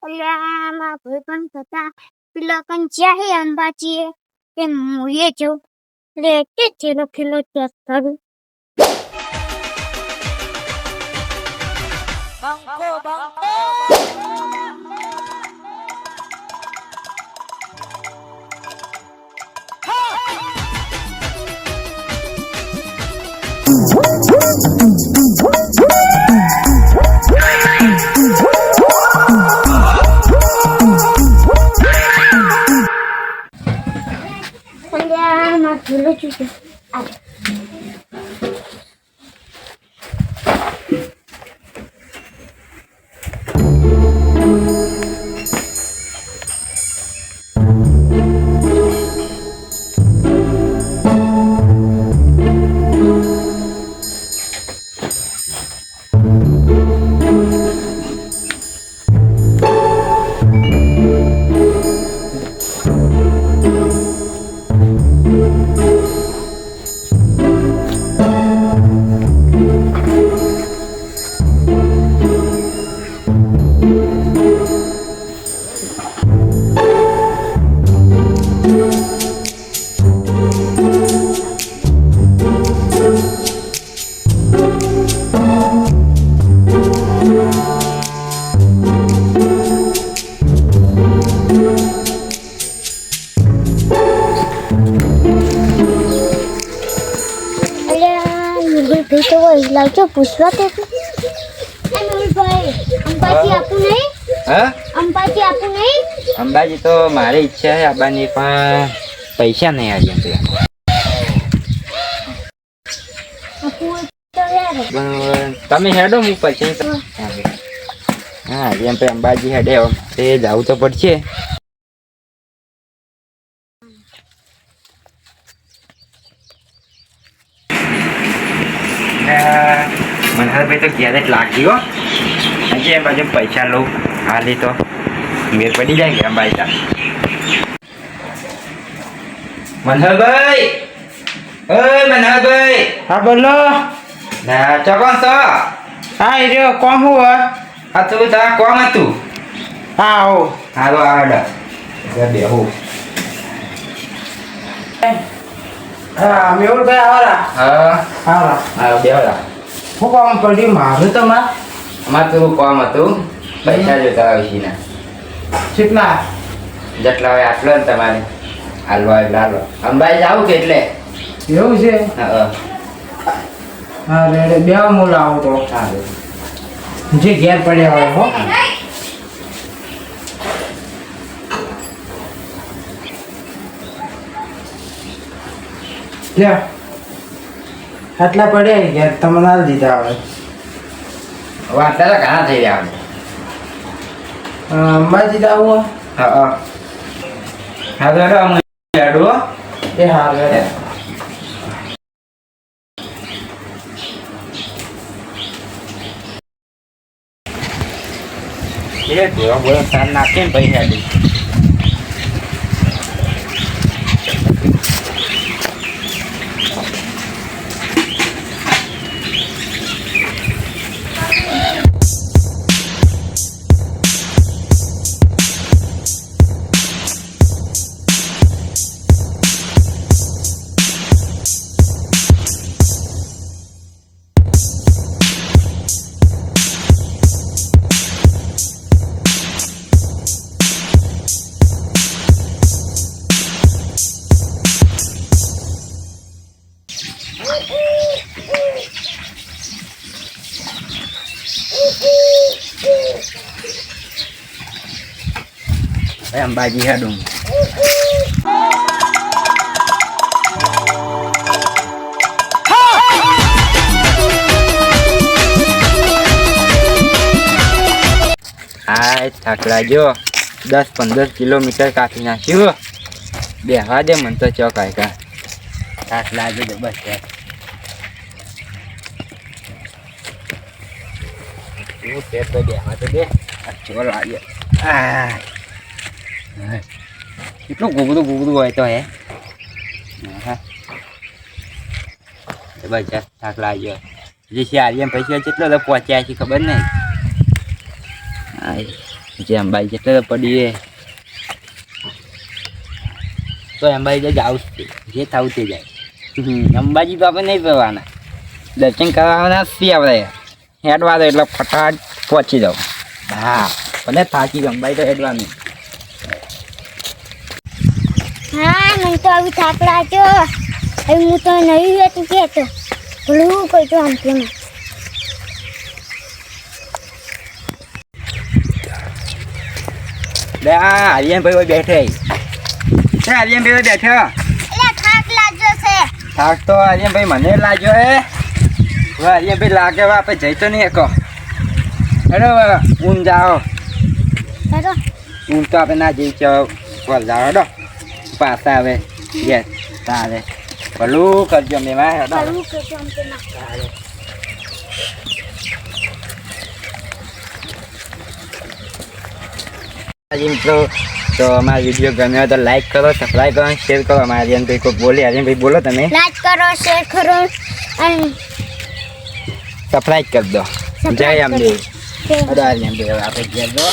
અલ્યા માં ભાઈ પણ થતા પેલા કંચ્યા હે અંબાજી કે મુએ જો લેકે ચેલો ખેલો ચેક કરું બંકો બંકો અલ્યા માં ભૂલો છું આ तो वो लाइटो पूछवा थे अमोल भाई अंबाजी आपू नहीं હા अंबाजी आपू नहीं અંબાજી તો મારી ઈચ્છા છે આવવાની પણ પૈસા નહીં આવ્યા ત્યાં आपू तो यार પણ તમે હેડો હું પૈસા હા જેમ કે અંબાજી હેડે તે જવું તો પડશે મનહરભાઈ તો ઘેર જ લાગ્યો હજી એમ બાજુ પૈસા લઉં હાલી તો મેર પડી જાય કે અંબાજી મનહરભાઈ ઓય મનહરભાઈ હા બોલો ના ચોકન છો હા એ રહ્યો કોણ હું આ તું તારા કોમ હતું હા આવો હાલો આવડે બેહું હા મેહુલભાઈ આવરા હા આવરા હા બેહલા હું કામ પડ્યું મારું તમારે અમારે થોડું કામ હતું પૈસા જોતા વિશીના કેટલા જેટલા હોય આટલો ને તમારે હાલવા એટલે હાલો અંબાજી જાવું કે એટલે એવું છે હા હા રેડે બે હું લાવું તો સારું જે ઘેર પડ્યા હોય હો લે આટલા પડ્યા ઘેર તમે ના દીધા હવે વાંચતા ઘણા થઈ રહ્યા અંબાજી આવું હા હા હા તો હેડો અમે હેડો એ હા રેડે એ દેવા બોલો સાર નાખીને પૈસા દે અંબાજી હેડું આ થાકલા જો 10-15 કિલોમીટર કાપી નાખ્યું બેહવા દે મને તો ચોકાય કા થાક લાગે છે બસ યાર શું છે તો બેહવા તો દે ચો લાગે કેટલું ગુગડું હોય તો હે હા જબરજસ્ત થાક લાગ્યો જે શિયાળીમાં પૈસા કેટલો તો પહોંચ્યા છે ખબર નહીં જે અંબાઈ જેટલે પડીએ તો અંબાઈ તો જાવ જે થાવું તે જાય. અંબાજી તો આપણે નહીં જવાના, દર્શન કરવાના છીએ આપણે. હેડવા દો એટલે ફટાફટ પહોંચી જાઓ. હા ભલે થાકી ગયો અંબાઈ તો હેડવાનું. હા મને તો આવી થાક લાગ્યો. હવે હું તો નહીં હતું કહેતો ભૂલવું કહેતો આમ કે આર્યનભાઈ બેઠે આર્યનભાઈ બેઠો. એટલે થાક લાગ્યો છે. થાક તો આર્યનભાઈ મને લાગ્યો હે. હવે આર્યનભાઈ લાગે હવે આપણે જઈ તો નહીં કહો. હેડો ઊન જાઓ. હેડો ઊન તો આપણે ના જઈ જાઓ. જાઓ હેડો પાછા આવે યસ તારે ભલું કરજો મેં હેડો. ભૂલવું કહેતો આમ કે ના. મિત્રો તો અમારો વિડીયો ગમ્યો હોય તો લાઈક કરો, સબસ્ક્રાઈબ કરો, શેર કરો. અમારા આર્યનભાઈ કોઈ બોલે. આર્યનભાઈ બોલો તમે. લાઈક કરો, શેર કરો અને સબસ્ક્રાઈબ કરી દો. જય અંબે. જય અંબે. આર્યનભાઈ આપણે ઘેર દો.